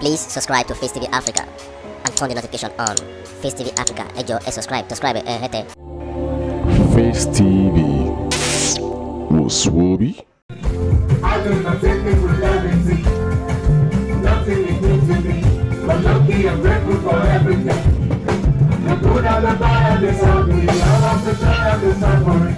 Please subscribe to Face TV Africa and turn the notification on. Face TV Africa, ẹ jọ̀ọ́, subscribe, hete. Face TV was Swoby. I do not take me for everything. Nothing is new to me. But lucky I'm grateful for everything. The good and the bad, they help me. I love the try and the suffering.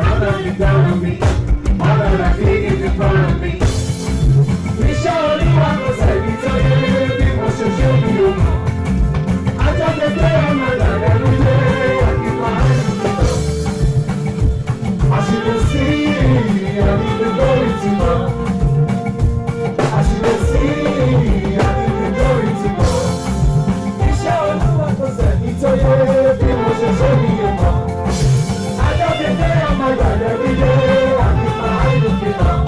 All that you down on me. All that I see is in front of me. We surely want to say, we tell you, people should show me you. I just get there on my life every day. I keep my eyes on the door. As you can see, I need to go into more. As you can see, I need to go into more. We surely want to say, we tell you, people should show me you more. I just get there on my life every day. I keep my eyes on the door.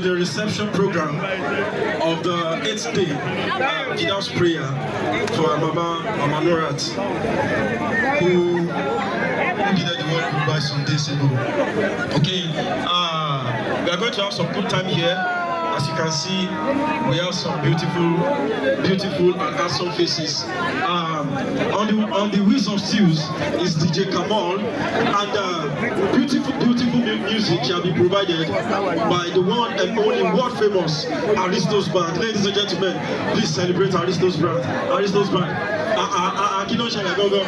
to the reception program of the 8th day Fidau's prayer for our Mama Norat, who did the work goodbye some days ago. Okay, we are going to have some good time here. As you can see, we have some beautiful and handsome faces. On the wheels of steels is DJ Kamal, and beautiful music shall be provided by the one and only world famous Aristo's Band. Ladies and gentlemen, please celebrate Aristo's Band. Aristo's Band. Kilo Shalagogo.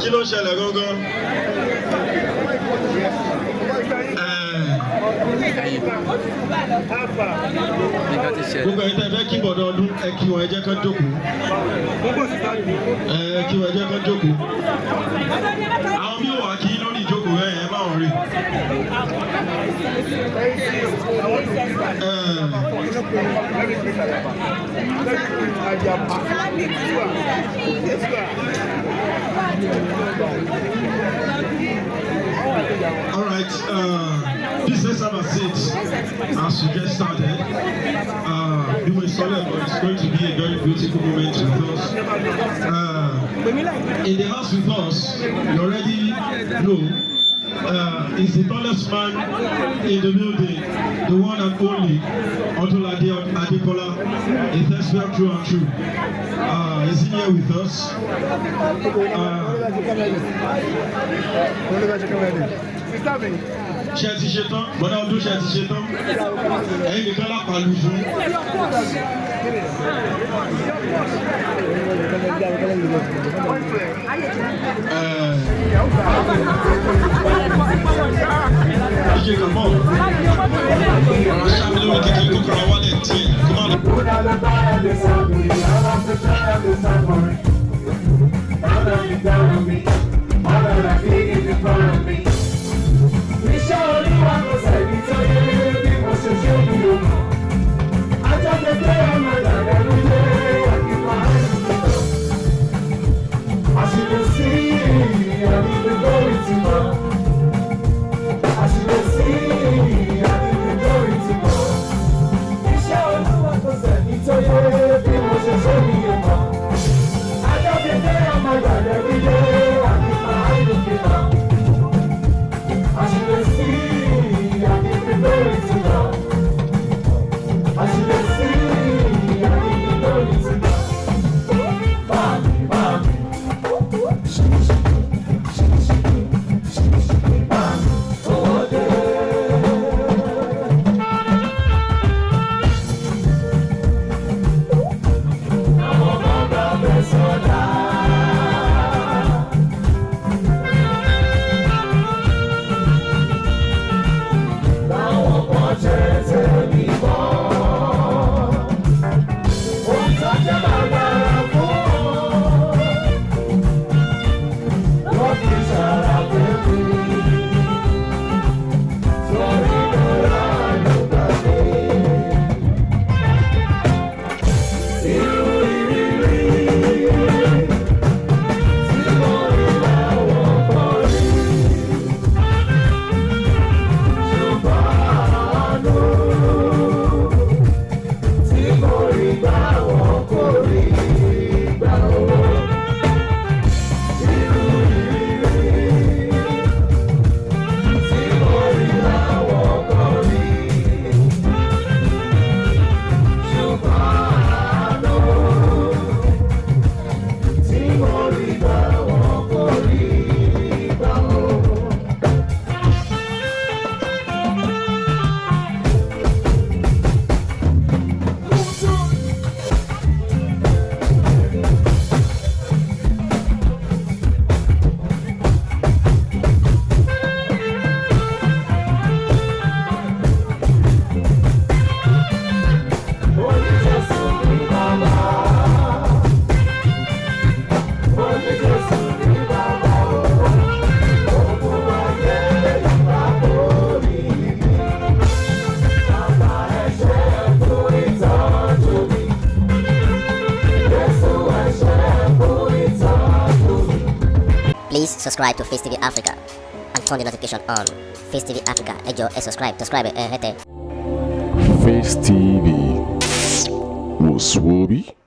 Kilo Shalagogo. Gbogbo ẹ̀yin tẹ́ fẹ́ kí bọ̀dọ̀ ọdún ẹ kí wọn ẹ jẹ́ kán jókòó. Kí wọn ẹ jẹ́ kán jókòó. Àwọn bí ó wà kí lórí ìjókòó ẹ bá wọn rí. All right, please let's have a seat as we get started. We will solid, but it's going to be a very beautiful moment with us. In the house with us, you already know, is the tallest man in the building, the one and only Odunlade Adekola, a thespian true and true. Is he here with us? Ṣé ti ṣe tán? Bọ́dá ọdún ṣé ti ṣe tán? Ẹ̀yin nìkan lápàlù fún. DJ Kamal, ọ̀rọ̀ ṣáàbí lórí kékeré tó kọ́ra wálé tí kò má lọ. Please subscribe to Face TV Africa and turn the notification on. Face TV Africa, ẹ jọ̀ọ́, subscribe, hete. Face TV was Swoby.